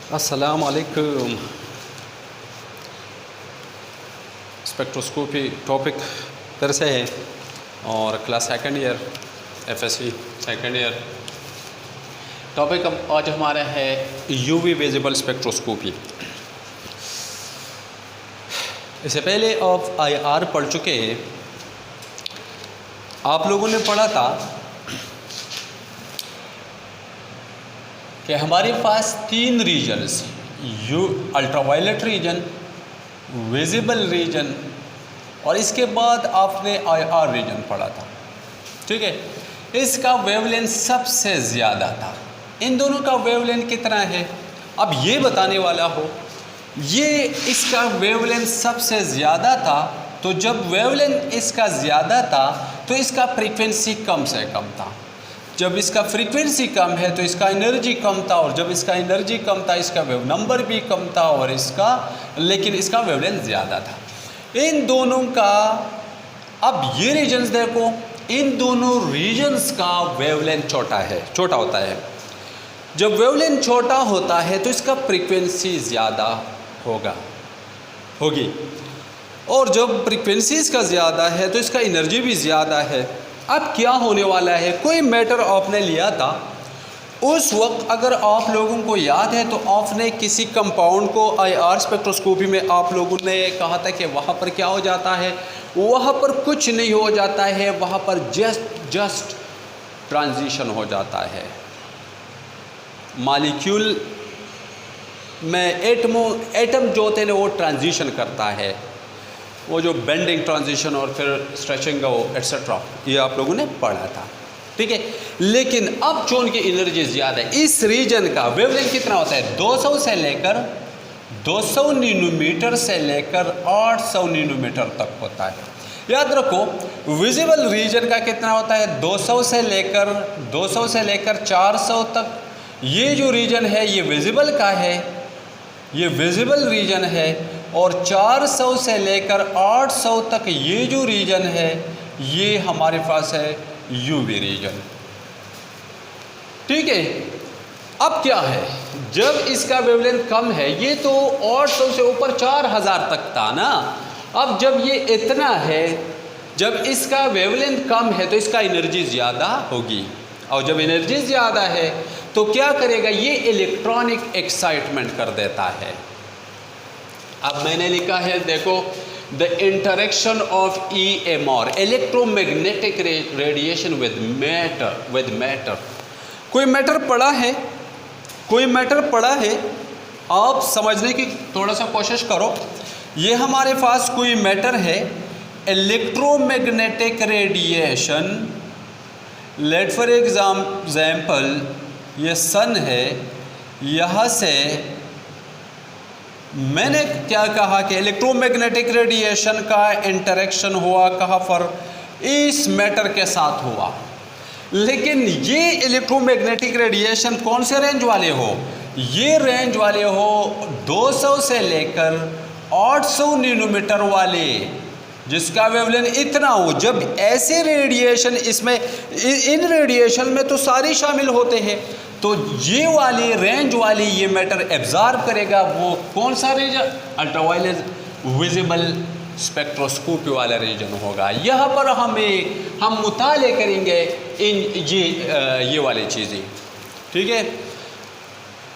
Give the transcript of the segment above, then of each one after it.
अस्सलाम वालेकुम। Spectroscopy topic तरह से है और class second year FSc second year topic आज हमारा है यूवी विजिबल स्पेक्ट्रोस्कोपी। इससे पहले आप आईआर पढ़ चुके हैं। आप लोगों ने पढ़ा था कि हमारे पास तीन regions ultraviolet region, visible region और इसके बाद आपने आईआर रीजन पढ़ा था। ठीक है, इसका वेवलेंथ सबसे ज़्यादा था। इन दोनों का वेवलेंथ कितना है अब ये बताने वाला हो। ये इसका वेवलेंथ सबसे ज़्यादा था, तो जब वेवलेंथ इसका ज़्यादा था तो इसका फ्रीक्वेंसी कम से कम था। जब इसका फ्रीक्वेंसी कम है तो इसका एनर्जी कम था, और जब इसका एनर्जी कम था इसका वेव नंबर भी कम था, और लेकिन इसका वेवलेंथ ज़्यादा था। इन दोनों का अब ये रीजन्स देखो, इन दोनों रीजन्स का वेवलेंथ छोटा होता है। जब वेवलेंथ छोटा होता है तो इसका फ्रीक्वेंसी ज़्यादा होगी, और जब फ्रीक्वेंसी इसका ज़्यादा है तो इसका एनर्जी भी ज़्यादा है। अब क्या होने वाला है, कोई मैटर आपने लिया था, उस वक्त अगर आप लोगों को याद है तो आपने किसी कंपाउंड को आईआर स्पेक्ट्रोस्कोपी में आप लोगों ने कहा था कि वहाँ पर क्या हो जाता है, वहाँ पर कुछ नहीं हो जाता है, वहाँ पर जस्ट ट्रांजिशन हो जाता है। मॉलिक्यूल में एटम जो होते हैं वो ट्रांजिशन करता है, वो जो बेंडिंग ट्रांजिशन और फिर स्ट्रेचिंग वो एट्सेट्रा, ये आप लोगों ने पढ़ा था। ठीक है, लेकिन अब जो उनकी एनर्जी ज़्यादा है, इस रीजन का वेवलेंथ कितना होता है, 200 से लेकर 200 नैनोमीटर से लेकर 800 नैनोमीटर तक होता है। याद रखो, विजिबल रीजन का कितना होता है, 200 से लेकर 400 तक। ये जो रीजन है ये विजिबल का है, ये विजिबल रीजन है, और 400 से लेकर 800 तक ये जो रीजन है ये हमारे पास है यूवी रीजन। ठीक है, अब क्या है, जब इसका वेवलेंथ कम है, ये तो 800 से ऊपर 4000 तक था ना। अब जब ये इतना है, जब इसका वेवलेंथ कम है तो इसका एनर्जी ज़्यादा होगी, और जब एनर्जी ज़्यादा है तो क्या करेगा, ये इलेक्ट्रॉनिक एक्साइटमेंट कर देता है। अब मैंने लिखा है, देखो, the interaction of EMR, electromagnetic radiation with matter. कोई मैटर पड़ा है, आप समझने की थोड़ा सा कोशिश करो। ये हमारे पास कोई मैटर है, electromagnetic radiation, let for example ये सन है, यहाँ से मैंने क्या कहा कि इलेक्ट्रोमैग्नेटिक रेडिएशन का इंटरेक्शन हुआ कहाँ पर, इस मैटर के साथ हुआ। लेकिन ये इलेक्ट्रोमैग्नेटिक रेडिएशन कौन से रेंज वाले हो, ये रेंज वाले हो 200 से लेकर 800 नैनोमीटर वाले, जिसका वेवलेंथ इतना हो। जब ऐसे रेडिएशन, इसमें इन रेडिएशन में तो सारे शामिल होते हैं, तो ये वाली रेंज वाली ये मैटर एब्जॉर्ब करेगा। वो कौन सा रीजन, अल्ट्रावायलेट विजिबल स्पेक्ट्रोस्कोपी वाला रीजन होगा। यहाँ पर हम मुताले करेंगे ये वाली चीज़ें। ठीक है,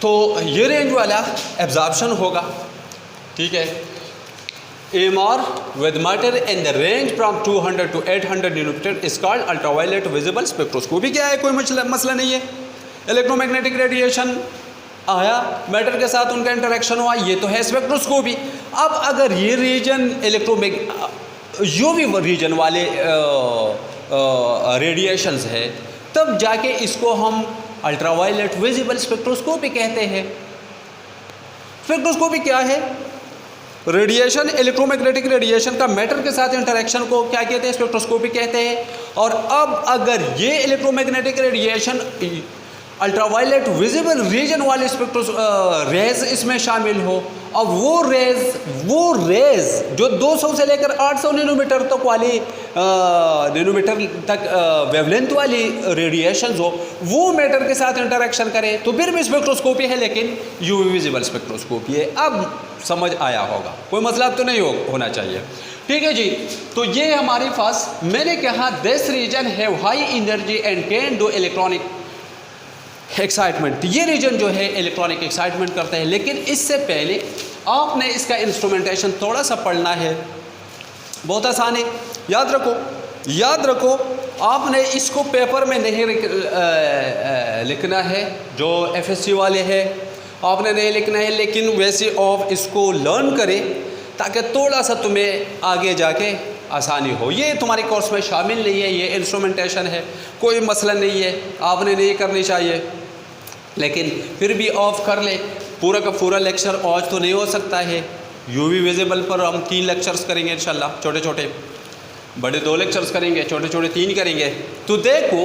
तो ये रेंज वाला एब्जॉर्प्शन होगा। ठीक है, EMR with matter in the range from 200 to 800 nanometer is called ultraviolet visible spectroscopy। क्या है, कोई मसला नहीं है। इलेक्ट्रोमैग्नेटिक रेडिएशन आया, मैटर के साथ उनका इंटरेक्शन हुआ, ये तो है स्पेक्ट्रोस्कोपी। अब अगर ये रीजन यूवी रीजन वाले रेडिएशंस है, तब जाके इसको हम अल्ट्रावायलेट विजिबल स्पेक्ट्रोस्कोपी कहते हैं। स्पेक्ट्रोस्कोपी क्या है, रेडिएशन, इलेक्ट्रोमैग्नेटिक रेडिएशन का मैटर के साथ इंटरेक्शन को क्या कहते हैं, स्पेक्ट्रोस्कोपी कहते हैं। और अब अगर ये electromagnetic radiation ultraviolet visible region वाले रेज इसमें शामिल हो। अब वो रेज जो 200 से लेकर 800 नैनोमीटर तक वाली नैनोमीटर तक वेवलेंथ वाली रेडिएशंस हो, वो मैटर के साथ इंटरेक्शन करे तो फिर भी स्पेक्ट्रोस्कोपी है, लेकिन यूवी विजिबल स्पेक्ट्रोस्कोपी है। अब समझ आया होगा, कोई मसला तो नहीं होना चाहिए। ठीक है जी, तो ये हमारे पास मैंने कहा this region have high energy and can do electronic excitement. ये रीजन जो है इलेक्ट्रॉनिक एक्साइटमेंट करता है, लेकिन इससे पहले आपने इसका इंस्ट्रूमेंटेशन थोड़ा सा पढ़ना है। बहुत आसान है, याद रखो आपने इसको पेपर में नहीं लिखना है, जो एफएससी वाले हैं आपने नहीं लिखना है, लेकिन वैसे आप इसको लर्न करें ताकि थोड़ा सा तुम्हें आगे जाके आसानी हो। ये तुम्हारे कोर्स में शामिल नहीं है, ये इंस्ट्रूमेंटेशन है, कोई मसला नहीं है, आपने नहीं करनी चाहिए, लेकिन फिर भी ऑफ कर ले। पूरा का पूरा लेक्चर आज तो नहीं हो सकता है, यूवी विजिबल पर हम 3 लेक्चर्स करेंगे इंशाल्लाह, छोटे छोटे, बड़े 2 लेक्चर्स करेंगे, छोटे छोटे 3 करेंगे। तो देखो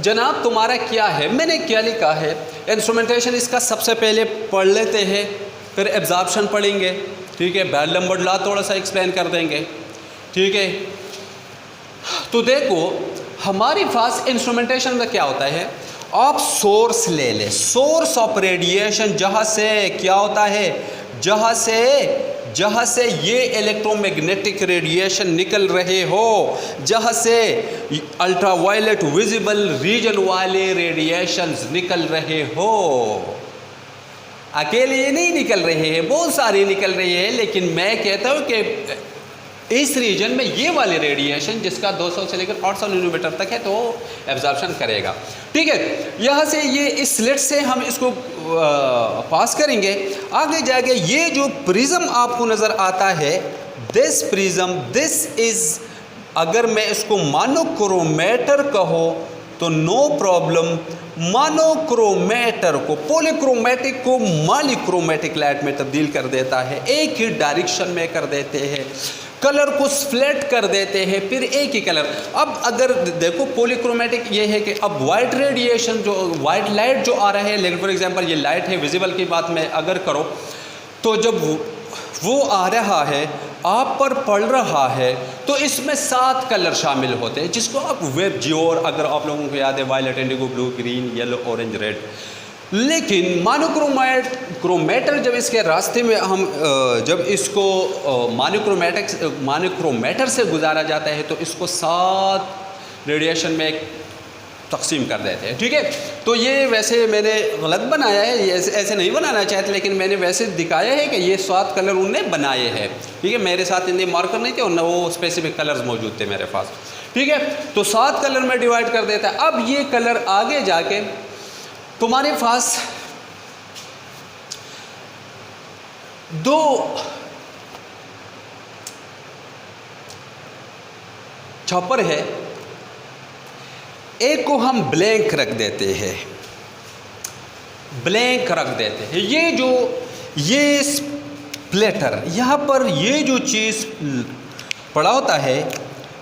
जनाब तुम्हारा क्या है, मैंने क्या लिखा है। इंस्ट्रूमेंटेशन इसका सबसे पहले पढ़ लेते हैं, फिर एब्जॉर्प्शन पढ़ेंगे, ठीक है, बेरलैम्बर्ट लॉ थोड़ा सा एक्सप्लेन कर देंगे, ठीक है। तो देखो हमारे पास इंस्ट्रूमेंटेशन में क्या होता है, आप सोर्स ले ले, सोर्स ऑफ रेडिएशन, जहाँ से क्या होता है, जहाँ से ये इलेक्ट्रोमैग्नेटिक रेडिएशन निकल रहे हो, जहाँ से अल्ट्रावायलेट विजिबल रीजन वाले रेडिएशंस निकल रहे हो। अकेले ये नहीं निकल रहे हैं, बहुत सारे निकल रहे हैं, लेकिन मैं कहता हूँ कि इस रीजन में ये वाले रेडिएशन जिसका 200 से लेकर 800 नैनोमीटर तक है तो एब्जॉर्प्शन करेगा। ठीक है, यहाँ से ये इस स्लिट से हम इसको पास करेंगे। आगे जाके ये जो प्रिज्म आपको नज़र आता है, दिस प्रिज्म, दिस इज़, अगर मैं इसको मोनोक्रोमेटर कहो तो नो प्रॉब्लम। मोनोक्रोमेटर को, पॉलीक्रोमेटिक को मॉलीक्रोमेटिक लाइट में तब्दील कर देता है, एक ही डायरेक्शन में कर देते हैं, कलर को स्प्लिट कर देते हैं, फिर एक ही कलर। अब अगर देखो पॉलीक्रोमेटिक ये है कि अब वाइट रेडिएशन, जो वाइट लाइट जो आ रहा है, लेकिन फॉर एग्जांपल ये लाइट है, विजिबल की बात में अगर करो तो जब वो आ रहा है, आप पर पड़ रहा है, तो इसमें 7 कलर शामिल होते हैं, जिसको आप वेब जियोर, अगर आप लोगों को याद है, violet, indigo, blue, green, yellow, orange, red. लेकिन मोनोक्रोमेटर जब इसके रास्ते में हम जब इसको मोनोक्रोमेटर से गुजारा जाता है तो इसको 7 रेडिएशन में तकसीम कर देते हैं। ठीक है, तो ये वैसे मैंने गलत बनाया है, ये ऐसे नहीं बनाना चाहते, लेकिन मैंने वैसे दिखाया है कि ये 7 कलर उनने बनाए हैं। ठीक है, मेरे साथ इतने मार्कर नहीं थे, उनने वो स्पेसिफिक कलर्स मौजूद थे मेरे पास। ठीक है, तो 7 कलर में डिवाइड कर देता है। अब ये कलर आगे जाके तुम्हारे पास 2 चॉपर है, एक को हम ब्लैंक रख देते हैं, ये स्प्लिटर, यहाँ पर ये जो चीज़ पड़ा होता है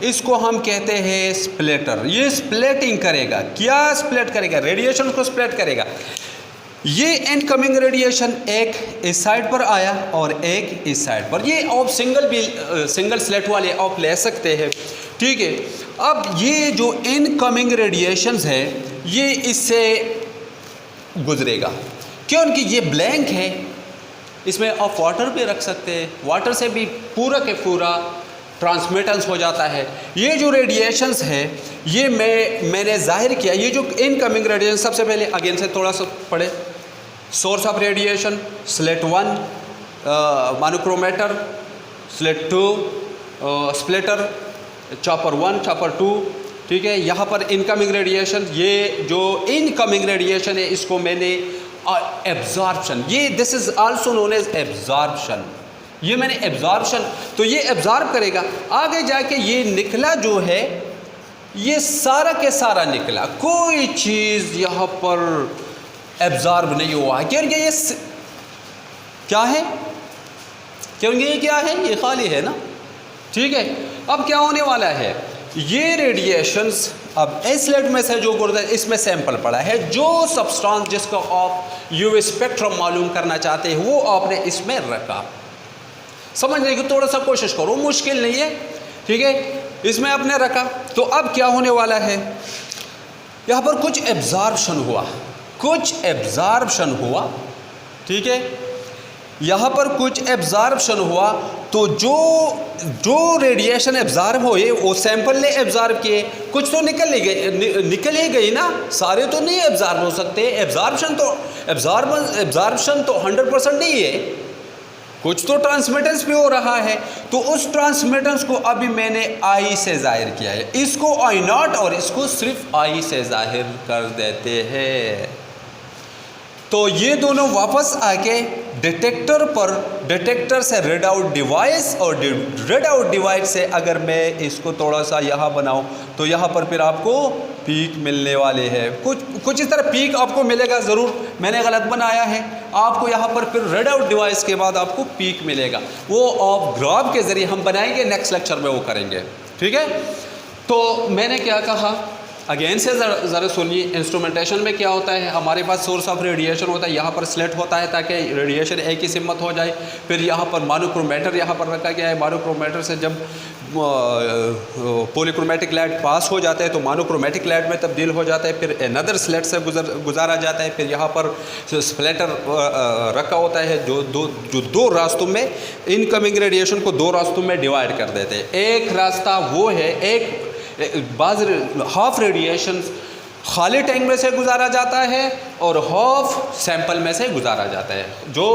इसको हम कहते हैं स्प्लिटर। ये स्प्लिटिंग करेगा, क्या स्प्लिट करेगा, रेडिएशन को स्प्लिट करेगा। ये इनकमिंग रेडिएशन एक इस साइड पर आया और एक इस साइड पर, ये आप सिंगल स्लिट वाले आप ले सकते हैं। ठीक है, अब ये जो इनकमिंग रेडिएशंस है ये इससे गुजरेगा, क्योंकि ये ब्लैंक है, इसमें आप वाटर भी रख सकते हैं, वाटर से भी पूरा के पूरा ट्रांसमिटेंस हो जाता है। ये जो रेडिएशंस है ये मैंने जाहिर किया, ये जो इनकमिंग रेडिएशन, सबसे पहले अगेन से थोड़ा सा पढ़े, source of radiation slit 1 monochromator, slit 2 splitter, chopper 1, chopper 2। ठीक है, यहाँ पर इनकमिंग रेडिएशन, ये जो इनकमिंग रेडिएशन है इसको मैंने एब्जॉर्प्शन, ये this is also known as absorption, ये मैंने एब्जॉर्प्शन, तो ये एब्जॉर्ब करेगा। आगे जाके ये निकला जो है ये सारा के सारा निकला, कोई चीज़ यहाँ पर एब्जॉर्ब नहीं हुआ, क्योंकि ये क्या है, क्योंकि ये क्या है, ये खाली है ना। ठीक है, अब क्या होने वाला है, ये रेडिएशंस अब इस स्लिट में से जो गुजरा इसमें सैंपल पड़ा है, जो सब्सटेंस जिसको आप यूवी स्पेक्ट्रम मालूम करना चाहते हैं वो आपने इसमें रखा। समझने की थोड़ा सा कोशिश करो, मुश्किल नहीं है, ठीक है। इसमें आपने रखा तो अब क्या होने वाला है, यहाँ पर कुछ एब्जॉर्प्शन हुआ, ठीक है। यहाँ पर कुछ एब्जॉर्प्शन हुआ तो जो रेडिएशन एब्जॉर्ब हुए वो सैंपल ने एब्जॉर्ब किए, कुछ तो निकल ही गई ना, सारे तो नहीं एब्जॉर्ब हो सकते। एब्जॉर्प्शन तो 100% नहीं है, कुछ तो ट्रांसमिटेंस भी हो रहा है। तो उस ट्रांसमिटेंस को अभी मैंने आई से जाहिर किया है, इसको आई नॉट और इसको सिर्फ आई से जाहिर कर देते हैं। तो ये दोनों वापस आके डिटेक्टर से रेड आउट डिवाइस, और रेड आउट डिवाइस से अगर मैं इसको थोड़ा सा यहाँ बनाऊँ तो यहाँ पर फिर आपको पीक मिलने वाले हैं। कुछ इस तरह पीक आपको मिलेगा ज़रूर, मैंने गलत बनाया है। आपको यहाँ पर फिर रेड आउट डिवाइस के बाद आपको पीक मिलेगा, वो आप ग्राफ के ज़रिए हम बनाएंगे, नेक्स्ट लेक्चर में वो करेंगे, ठीक है। तो मैंने क्या कहा, अगेन से ज़रा सुनिए। इंस्ट्रूमेंटेशन में क्या होता है, हमारे पास सोर्स ऑफ रेडिएशन होता है, यहाँ पर स्लेट होता है ताकि रेडिएशन एक ही सिमत हो जाए। फिर यहाँ पर मोनोक्रोमेटर यहाँ पर रखा गया है, मोनोक्रोमेटर से जब पॉलीक्रोमेटिक लाइट पास हो जाता है तो मोनोक्रोमेटिक लाइट में तब्दील हो जाता है, फिर अनदर स्लेट से गुजारा जाता है। फिर यहाँ पर स्प्लिटर रखा होता है जो दो रास्तों में इनकमिंग रेडिएशन को दो रास्तों में डिवाइड कर देते हैं। एक रास्ता वो है, एक बाज़ हाफ रेडिएशन खाली टैंक में से गुजारा जाता है और हाफ सैंपल में से गुजारा जाता है। जो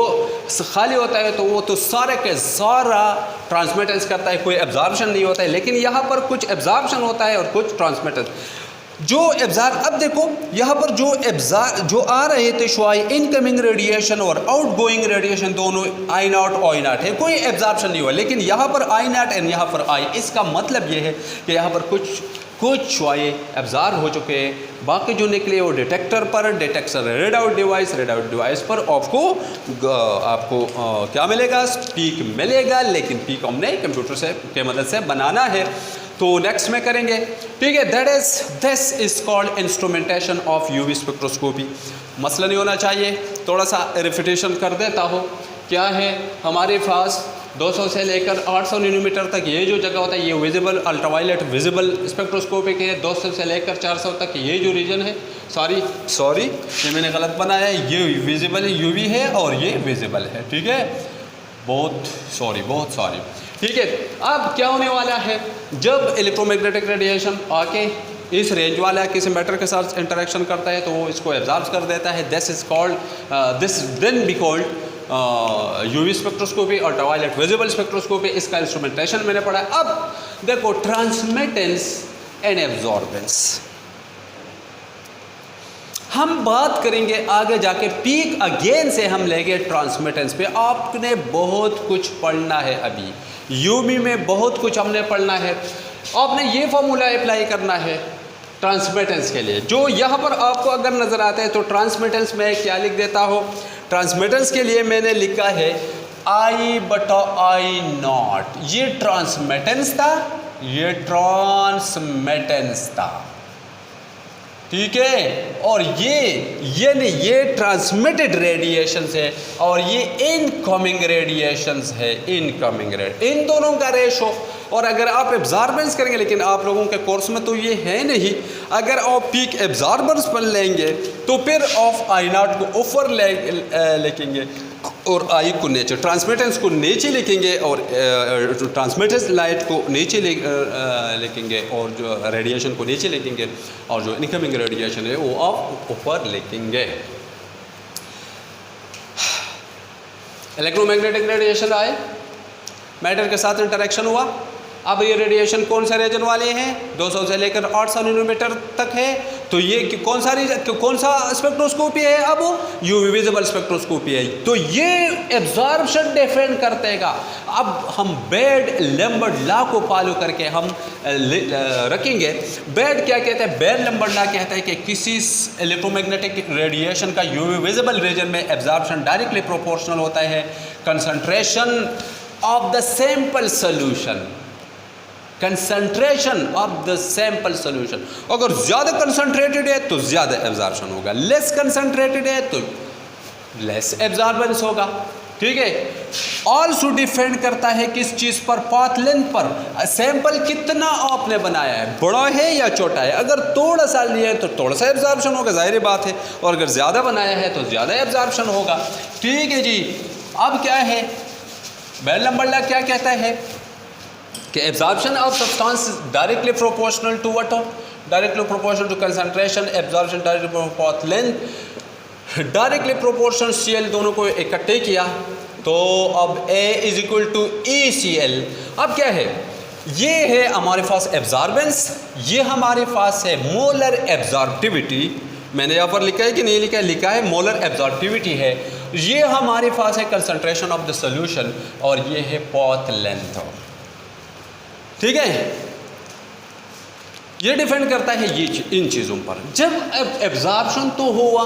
खाली होता है तो वो तो सारे के सारा ट्रांसमिटेंस करता है, कोई एब्जॉर्प्शन नहीं होता है। लेकिन यहाँ पर कुछ एब्जॉर्प्शन होता है और कुछ ट्रांसमिटेंस। अब देखो यहाँ पर जो आ रहे थे शुआई, इनकमिंग रेडिएशन और आउटगोइंग रेडिएशन दोनों आई नॉट है, कोई एब्जॉर्प्शन नहीं हुआ। लेकिन यहाँ पर आई नॉट एंड यहाँ पर आई, इसका मतलब ये है कि यहाँ पर कुछ शुआई एब्जॉर्ब हो चुके हैं, बाकी जो निकले वो डिटेक्टर रेड आउट डिवाइस पर आपको क्या मिलेगा, पीक मिलेगा। लेकिन पीक हमने कंप्यूटर के मदद से बनाना है, तो नेक्स्ट में करेंगे, ठीक है। This is called instrumentation of UV spectroscopy. मसला नहीं होना चाहिए, थोड़ा सा रिपीटेशन कर देता हूँ। क्या है, हमारे पास 200 से लेकर 800 नैनोमीटर तक ये जो जगह होता है ये विजिबल अल्ट्रावायलेट विजिबल स्पेक्ट्रोस्कोपिक है। 200 से लेकर 400 तक ये जो रीजन है, सॉरी ये मैंने गलत बनाया है, ये विजिबल यूवी है और ये विजिबल है, ठीक है। बहुत सॉरी, ठीक है। अब क्या होने वाला है, जब इलेक्ट्रोमैग्नेटिक रेडिएशन आके इस रेंज वाला किसी मैटर के साथ इंटरेक्शन करता है तो वो इसको एब्जॉर्ब कर देता है। This then be called UV spectroscopy और अल्ट्रावायलेट विजिबल स्पेक्ट्रोस्कोपी। इसका इंस्ट्रूमेंटेशन मैंने पढ़ा। अब देखो ट्रांसमिटेंस एंड एब्जॉर्बेंस हम बात करेंगे आगे जाके। पीक अगेन से हम लेंगे ट्रांसमिटेंस पे। आपने बहुत कुछ पढ़ना है, अभी यूवी में बहुत कुछ हमने पढ़ना है। आपने ये फॉर्मूला अप्लाई करना है ट्रांसमिटेंस के लिए, जो यहाँ पर आपको अगर नज़र आता है। तो ट्रांसमिटेंस में क्या लिख देता हो, ट्रांसमिटेंस के लिए मैंने लिखा है I/I0। ये ट्रांसमिटेंस था, ठीक है। और ये ट्रांसमिटेड रेडिएशंस है और ये इनकमिंग रेडिएशंस है, इन दोनों का रेशो। और अगर आप एब्जॉर्बेंस करेंगे, लेकिन आप लोगों के कोर्स में तो ये है नहीं, अगर आप पीक एब्जॉर्बर्स पर लेंगे तो फिर ऑफ I0 को ऊपर लिखेंगे और आई को नीचे, ट्रांसमिटेंस को नीचे लिखेंगे और ट्रांसमिटेंस लाइट को नीचे लिखेंगे और जो रेडिएशन को नीचे लिखेंगे और जो इनकमिंग रेडिएशन है वो आप ऊपर लिखेंगे। इलेक्ट्रोमैग्नेटिक रेडिएशन आए, मैटर के साथ इंटरेक्शन हुआ। अब ये रेडिएशन कौन से रीजन वाले हैं, 200 से लेकर 800 नैनोमीटर तक है। तो ये कौन सा स्पेक्ट्रोस्कोपी है, अब यूवी विजिबल स्पेक्ट्रोस्कोपी है। तो ये एब्जॉर्प्शन डिफेंड करतेगा। अब हम बेड लैम्बर्ट लॉ को फॉलो करके हम रखेंगे। बेड क्या कहता है, बेड लैम्बर्ट लॉ कहता है कि किसी इलेक्ट्रोमैग्नेटिक रेडिएशन का यूवी विजिबल रीजन में एब्जॉर्प्शन डायरेक्टली प्रोपोर्शनल होता है concentration of the sample solution concentration of the sample solution. अगर ज़्यादा कंसंट्रेटेड है तो ज़्यादा एब्जॉर्प्शन होगा, लेस कंसंट्रेटेड है तो लेस एब्जॉर्बेंस होगा। ठीक है। ऑल्सो डिपेंड करता है किस चीज़ पर, पाथ लेंथ पर। सैंपल कितना आपने बनाया है, बड़ा है या छोटा है। अगर थोड़ा सा लिया है तो थोड़ा सा एब्जॉर्प्शन होगा, जाहिर बात है, और अगर ज़्यादा बनाया है तो ज़्यादा एब्जॉर्प्शन होगा। ठीक है जी। अब क्या है, बेल नंबर लॉ क्या कहता है कि absorption of substance directly proportional to what, directly proportional to concentration, absorption directly proportional path length, directly proportional CL दोनों को इकट्ठे किया तो अब A is equal to ECL। अब क्या है, ये है हमारे पास एब्जॉर्बेंस, ये हमारे पास है मोलर एब्जॉर्बिविटी। मैंने यहाँ पर लिखा है कि नहीं लिखा है, लिखा है मोलर एब्जॉर्बिविटी है। ये हमारे पास है कंसंट्रेशन ऑफ द सॉल्यूशन, और ये है पाथ लेंथ। ठीक है। ये डिपेंड करता है ये इन चीज़ों पर। जब एब्जॉर्प्शन तो हुआ,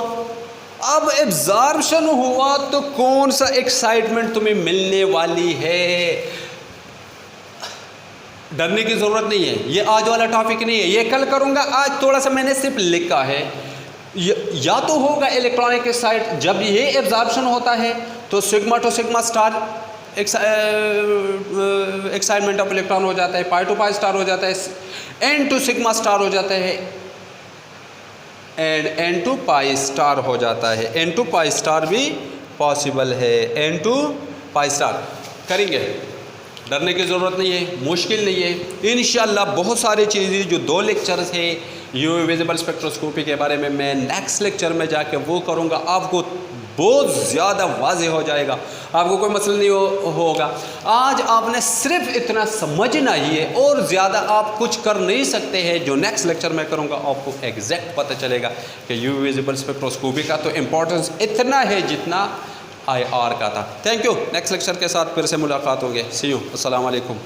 अब एब्जॉर्प्शन हुआ तो कौन सा एक्साइटमेंट तुम्हें मिलने वाली है, डरने की ज़रूरत नहीं है। ये आज वाला टॉपिक नहीं है, ये कल करूँगा, आज थोड़ा सा मैंने सिर्फ लिखा है। या तो होगा इलेक्ट्रॉनिक एक्साइट, जब ये एब्जॉर्प्शन होता है तो sigma two sigma star excitement of electron हो जाता है, पाई टू पाई स्टार हो जाता है, N टू सिग्मा स्टार हो जाता है, and N to pi star हो जाता है। N टू पाई स्टार भी पॉसिबल है, N टू पाई स्टार करेंगे, डरने की ज़रूरत नहीं है, मुश्किल नहीं है। इंशाल्लाह बहुत सारी चीज़ें जो 2 लेक्चर्स है UV विजिबल स्पेक्ट्रोस्कोपी के बारे में, मैं नेक्स्ट लेक्चर में जाके वो करूँगा, आपको बहुत ज़्यादा वाज़ेह हो जाएगा, आपको कोई मसला नहीं होगा। आज आपने सिर्फ इतना समझना ही है, और ज़्यादा आप कुछ कर नहीं सकते हैं। जो नेक्स्ट लेक्चर में करूँगा आपको एग्जैक्ट पता चलेगा कि UV विजिबल स्पेक्ट्रोस्कोपी का तो इम्पोर्टेंस इतना है जितना IR का था। Thank you. नेक्स्ट लेक्चर के साथ फिर से मुलाकात होगी। सी यू। अस्सलाम वालेकुम।